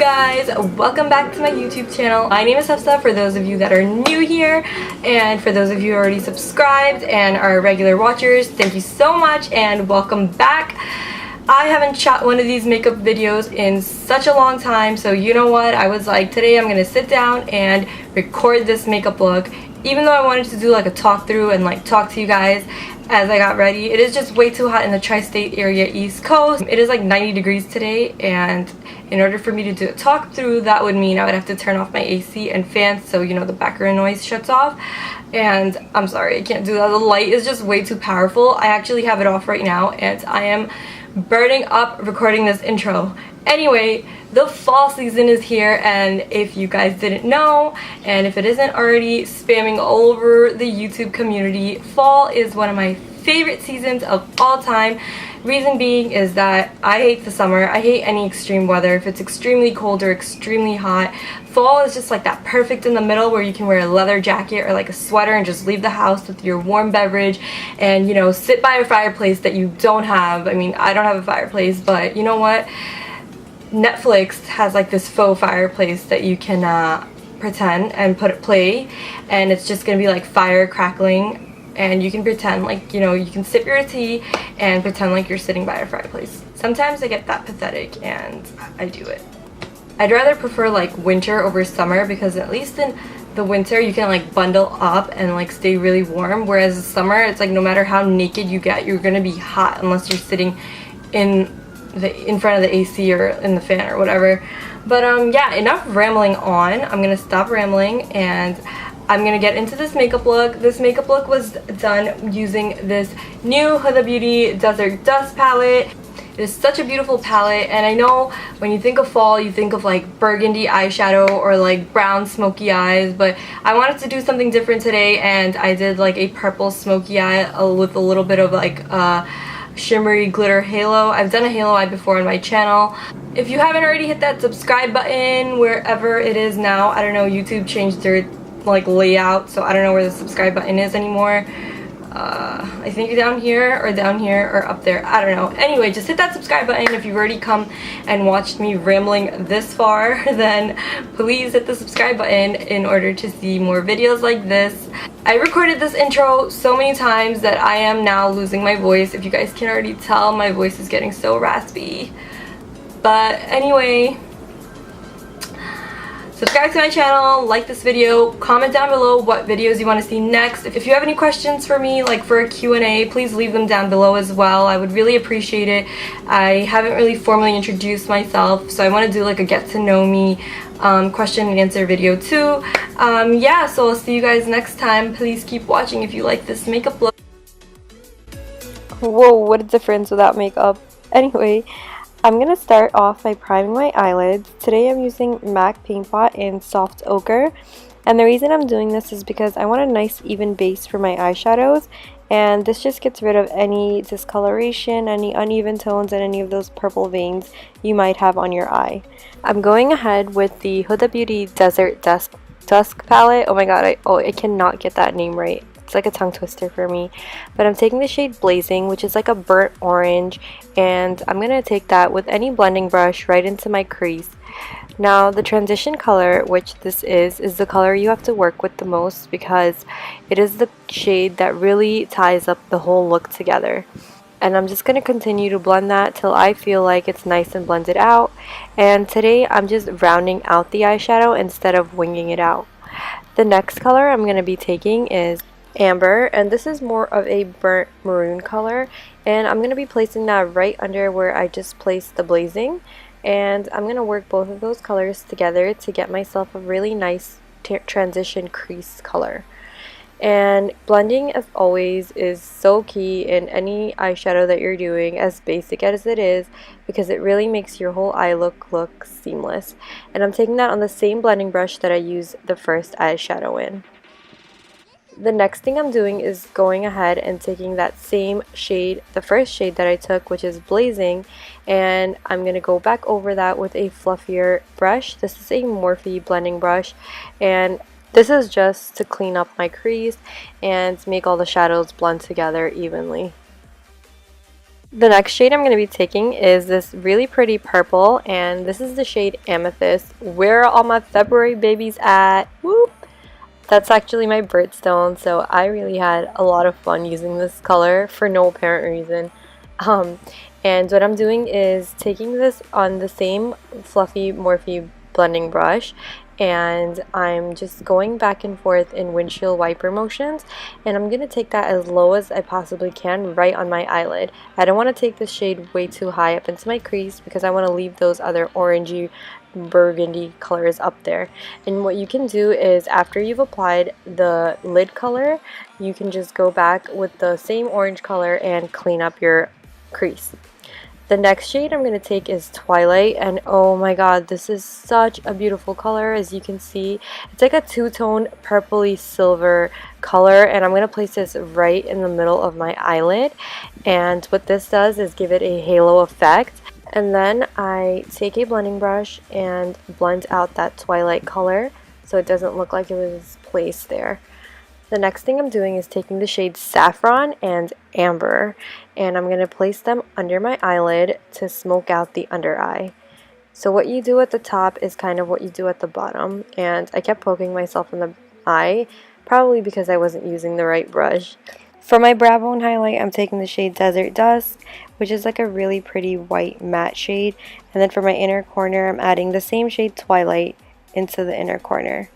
guys, welcome back to my YouTube channel. My name is Hafsa for those of you that are new here, and for those of you who already subscribed and are regular watchers, thank you so much and welcome back. I haven't shot one of these makeup videos in such a long time, so you know what, I was like, today I'm gonna sit down and record this makeup look. Even though I wanted to do like a talk through and like talk to you guys as I got ready, it is just way too hot in the tri-state area East Coast. It is like 90 degrees today, and in order for me to do a talk through, that would mean I would have to turn off my AC and fans so you know the background noise shuts off. And I'm sorry, I can't do that. The light is just way too powerful. I actually have it off right now and I am burning up recording this intro. Anyway, the fall season is here, and if you guys didn't know, and if it isn't already spamming all over the YouTube community, fall is one of my favorite seasons of all time. Reason being is that I hate the summer. I hate any extreme weather. If it's extremely cold or extremely hot, fall is just like that perfect in the middle where you can wear a leather jacket or like a sweater and just leave the house with your warm beverage and, you know, sit by a fireplace that you don't have. I mean, I don't have a fireplace, but you know what? Netflix has like this faux fireplace that you can pretend and play, and it's just gonna be like fire crackling, and you can pretend like, you know, you can sip your tea and pretend like you're sitting by a fireplace. Sometimes I get that pathetic and I do it. I'd rather prefer like winter over summer, because at least in the winter you can like bundle up and like stay really warm, whereas the summer it's like no matter how naked you get, you're gonna be hot unless you're sitting in front of the AC or in the fan or whatever. But yeah, enough rambling on. I'm gonna stop rambling and I'm gonna get into this makeup look. This makeup look was done using this new Huda Beauty Desert Dusk palette. It is such a beautiful palette, and I know when you think of fall you think of like burgundy eyeshadow or like brown smoky eyes, but I wanted to do something different today and I did like a purple smoky eye with a little bit of like shimmery glitter halo. I've done a halo eye before on my channel. If you haven't already, hit that subscribe button wherever it is now. I don't know, YouTube changed their like layout, so I don't know where the subscribe button is anymore. I think down here or up there, I don't know. Anyway, just hit that subscribe button. If you've already come and watched me rambling this far, then please hit the subscribe button in order to see more videos like this. I recorded this intro so many times that I am now losing my voice. If you guys can already tell, my voice is getting so raspy. But anyway, subscribe to my channel, like this video, comment down below what videos you want to see next. If you have any questions for me, like for a Q&A, please leave them down below as well. I would really appreciate it. I haven't really formally introduced myself, so I want to do like a get to know me question and answer video too. Yeah, so I'll see you guys next time. Please keep watching if you like this makeup look. Whoa, what a difference without makeup. Anyway, I'm going to start off by priming my eyelids. Today I'm using MAC Paint Pot in Soft Ochre, and the reason I'm doing this is because I want a nice even base for my eyeshadows, and this just gets rid of any discoloration, any uneven tones, and any of those purple veins you might have on your eye. I'm going ahead with the Huda Beauty Desert Dusk palette. Oh my god, I cannot get that name right. It's like a tongue twister for me. But I'm taking the shade Blazing, which is like a burnt orange, and I'm going to take that with any blending brush right into my crease. Now the transition color, which this is the color you have to work with the most, because it is the shade that really ties up the whole look together. And I'm just going to continue to blend that till I feel like it's nice and blended out. And today I'm just rounding out the eyeshadow instead of winging it out. The next color I'm going to be taking is Amber, and this is more of a burnt maroon color, and I'm going to be placing that right under where I just placed the Blazing, and I'm going to work both of those colors together to get myself a really nice transition crease color. And blending, as always, is so key in any eyeshadow that you're doing, as basic as it is, because it really makes your whole eye look seamless. And I'm taking that on the same blending brush that I used the first eyeshadow in. The next thing I'm doing is going ahead and taking that same shade, the first shade that I took, which is Blazing, and I'm going to go back over that with a fluffier brush. This is a Morphe blending brush, and this is just to clean up my crease and make all the shadows blend together evenly. The next shade I'm going to be taking is this really pretty purple, and this is the shade Amethyst. Where are all my February babies at? Whoop! That's actually my birthstone, so I really had a lot of fun using this color for no apparent reason. Um, and what I'm doing is taking this on the same fluffy Morphe blending brush, and I'm just going back and forth in windshield wiper motions, and I'm going to take that as low as I possibly can right on my eyelid. I don't want to take this shade way too high up into my crease because I want to leave those other orangey burgundy colors up there. And what you can do is after you've applied the lid color, you can just go back with the same orange color and clean up your crease. The next shade I'm going to take is Twilight, and oh my god, this is such a beautiful color. As you can see, it's like a two-tone purpley silver color, and I'm going to place this right in the middle of my eyelid. And what this does is give it a halo effect. And then I take a blending brush and blend out that Twilight color so it doesn't look like it was placed there. The next thing I'm doing is taking the shades Saffron and Amber, and I'm going to place them under my eyelid to smoke out the under eye. So what you do at the top is kind of what you do at the bottom, and I kept poking myself in the eye, probably because I wasn't using the right brush. For my brow bone highlight, I'm taking the shade Desert Dusk, which is like a really pretty white matte shade, and then for my inner corner, I'm adding the same shade Twilight into the inner corner.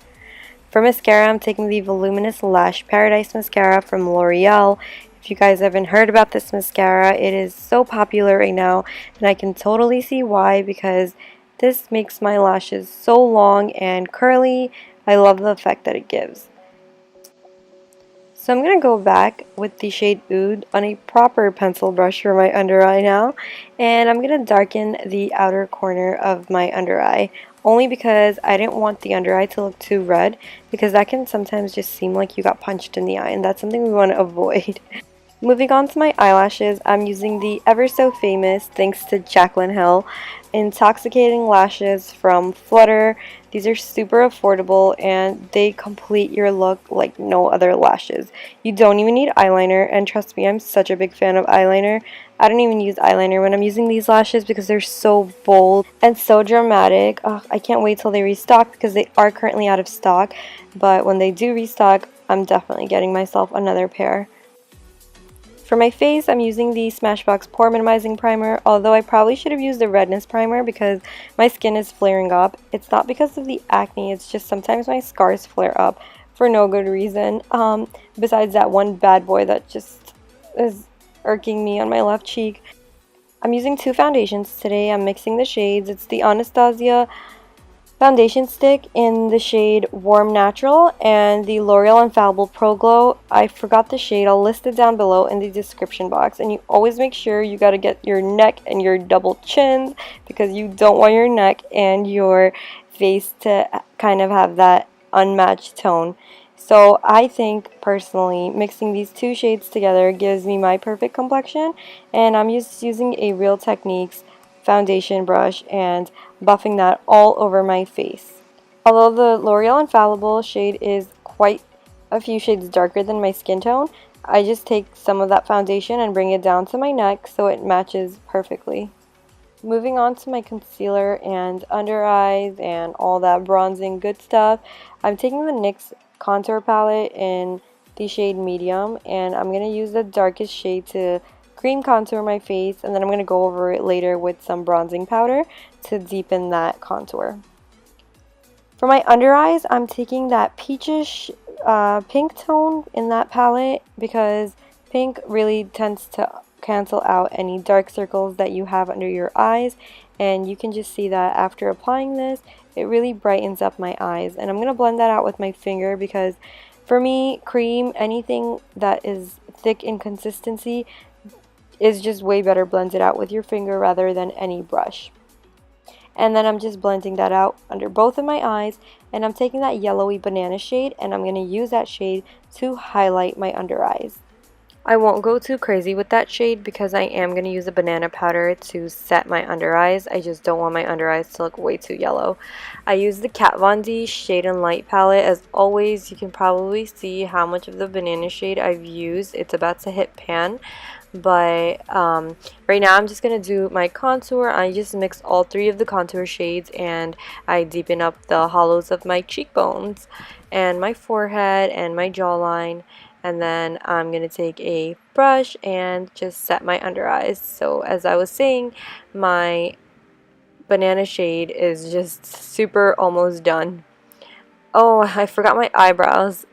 For mascara, I'm taking the Voluminous Lash Paradise Mascara from L'Oreal. If you guys haven't heard about this mascara, it is so popular right now, and I can totally see why, because this makes my lashes so long and curly. I love the effect that it gives. So I'm going to go back with the shade Oud on a proper pencil brush for my under eye now, and I'm going to darken the outer corner of my under eye, only because I didn't want the under eye to look too red, because that can sometimes just seem like you got punched in the eye, and that's something we want to avoid. Moving on to my eyelashes, I'm using the ever so famous, thanks to Jaclyn Hill, Intoxicating Lashes from Flutter. These are super affordable and they complete your look like no other lashes. You don't even need eyeliner, and trust me, I'm such a big fan of eyeliner. I don't even use eyeliner when I'm using these lashes because they're so bold and so dramatic. Ugh, I can't wait till they restock because they are currently out of stock, but when they do restock, I'm definitely getting myself another pair. For my face, I'm using the Smashbox Pore Minimizing Primer, although I probably should have used the Redness Primer because my skin is flaring up. It's not because of the acne, it's just sometimes my scars flare up for no good reason, besides that one bad boy that just is irking me on my left cheek. I'm using two foundations today. I'm mixing the shades. It's the Anastasia foundation stick in the shade Warm Natural and the L'Oreal Infallible Pro Glow. I forgot the shade. I'll list it down below in the description box. And you always make sure you got to get your neck and your double chins because you don't want your neck and your face to kind of have that unmatched tone. So I think personally mixing these two shades together gives me my perfect complexion, and I'm just using a Real Techniques foundation brush and buffing that all over my face. Although the L'Oreal Infallible shade is quite a few shades darker than my skin tone, I just take some of that foundation and bring it down to my neck so it matches perfectly. Moving on to my concealer and under eyes and all that bronzing good stuff, I'm taking the NYX contour palette in the shade Medium, and I'm going to use the darkest shade to cream contour my face, and then I'm going to go over it later with some bronzing powder to deepen that contour. For my under eyes, I'm taking that peachish pink tone in that palette because pink really tends to cancel out any dark circles that you have under your eyes, and you can just see that after applying this, it really brightens up my eyes. And I'm going to blend that out with my finger because for me, cream, anything that is thick in consistency, is just way better blended out with your finger rather than any brush. And then I'm just blending that out under both of my eyes, and I'm taking that yellowy banana shade and I'm going to use that shade to highlight my under eyes. I won't go too crazy with that shade because I am going to use a banana powder to set my under eyes. I just don't want my under eyes to look way too yellow. I use the Kat Von D Shade and Light palette. As always, you can probably see how much of the banana shade I've used. It's about to hit pan. but right now I'm just gonna do my contour. I just mix all three of the contour shades, and I deepen up the hollows of my cheekbones and my forehead and my jawline, and then I'm gonna take a brush and just set my under eyes. So as I was saying, my banana shade is just super almost done. Oh, I forgot my eyebrows.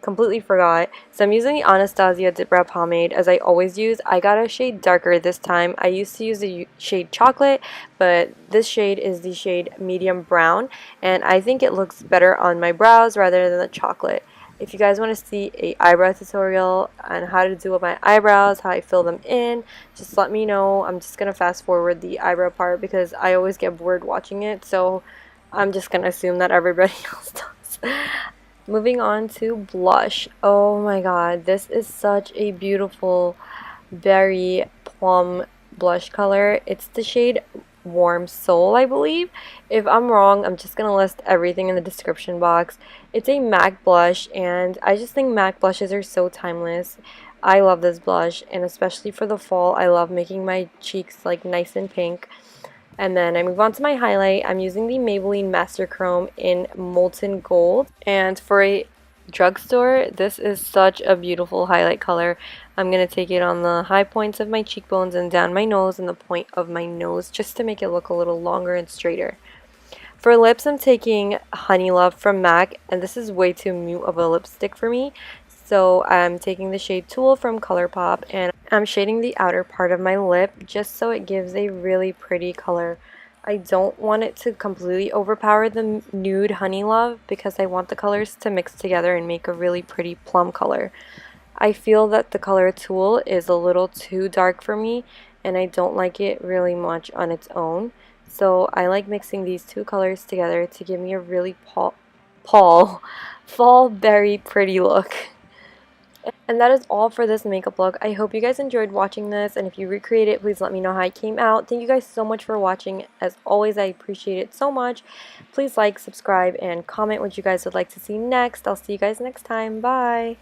Completely forgot. So I'm using the Anastasia Dip Brow Pomade as I always use. I got a shade darker this time. I used to use the shade Chocolate, but this shade is the shade Medium Brown, and I think it looks better on my brows rather than the chocolate. If you guys want to see a eyebrow tutorial on how to do my eyebrows, how I fill them in, just let me know. I'm just going to fast forward the eyebrow part because I always get bored watching it, so I'm just going to assume that everybody else does. Moving on to blush. Oh my god, this is such a beautiful berry plum blush color. It's the shade Warm Soul, I believe. If I'm wrong, I'm just gonna list everything in the description box. It's a MAC blush, and I just think MAC blushes are so timeless. I love this blush, and especially for the fall, I love making my cheeks like nice and pink. And then I move on to my highlight. I'm using the Maybelline Master Chrome in Molten Gold. And for a drugstore, this is such a beautiful highlight color. I'm going to take it on the high points of my cheekbones and down my nose and the point of my nose just to make it look a little longer and straighter. For lips, I'm taking Honey Love from MAC, and this is way too mute of a lipstick for me. So I'm taking the shade Tool from ColourPop, and I'm shading the outer part of my lip just so it gives a really pretty color. I don't want it to completely overpower the nude Honey Love because I want the colors to mix together and make a really pretty plum color. I feel that the color Tool is a little too dark for me, and I don't like it really much on its own. So I like mixing these two colors together to give me a really fall berry pretty look. And that is all for this makeup look. I hope you guys enjoyed watching this, and if you recreate it, please let me know how it came out. Thank you guys so much for watching. As always, I appreciate it so much. Please like, subscribe, and comment what you guys would like to see next. I'll see you guys next time. Bye!